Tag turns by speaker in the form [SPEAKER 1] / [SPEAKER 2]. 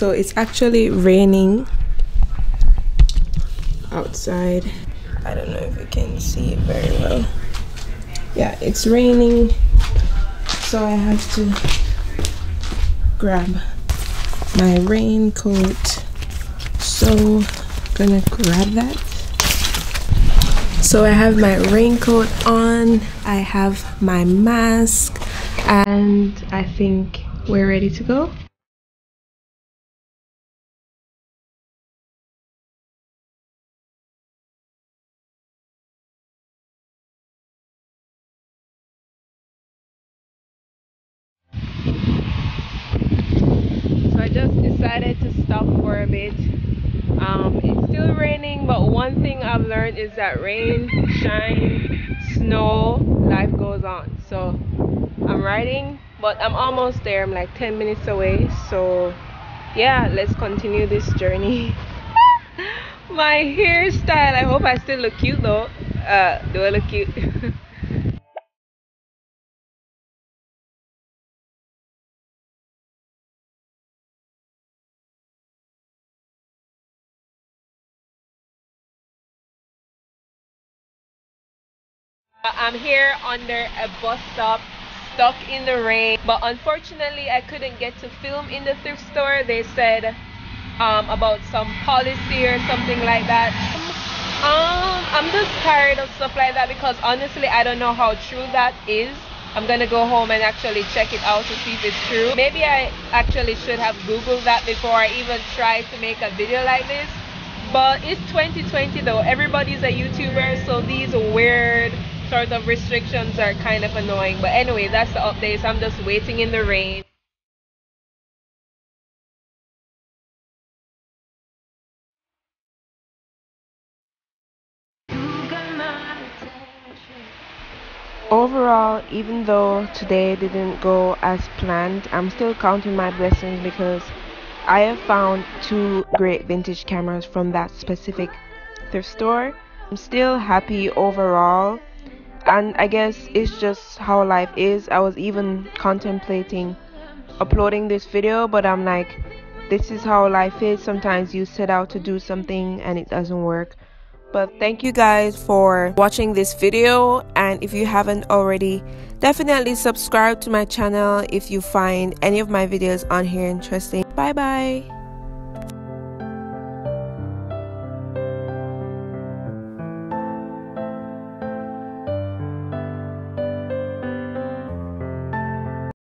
[SPEAKER 1] So it's actually raining outside. I don't know if you can see it very well. Yeah, it's raining, so I have to grab my raincoat. So gonna grab that. So I have my raincoat on, I have my mask, and I think we're ready to go. So I just decided to stop for a bit. It's still raining, but one thing I've learned is that rain, shine, snow, life goes on. So I'm riding, but I'm almost there. I'm like 10 minutes away. So yeah, let's continue this journey. My hairstyle, I hope I still look cute though. Do I look cute? I'm here under a bus stop, stuck in the rain, but unfortunately I couldn't get to film in the thrift store. They said about some policy or something like that. I'm just tired of stuff like that because honestly I don't know how true that is. I'm gonna go home and actually check it out to see if it's true. Maybe I actually should have googled that before I even tried to make a video like this. But it's 2020 though, everybody's a YouTuber, so these weird sort of restrictions are kind of annoying. But anyway, that's the updates. I'm just waiting in the rain. Overall, even though today didn't go as planned, I'm still counting my blessings because I have found 2 great vintage cameras from that specific thrift store. I'm still happy overall, and I guess it's just how life is. I was even contemplating uploading this video, but I'm like, this is how life is. Sometimes you set out to do something and it doesn't work. But thank you guys for watching this video, and if you haven't already, definitely subscribe to my channel if you find any of my videos on here interesting. Bye bye.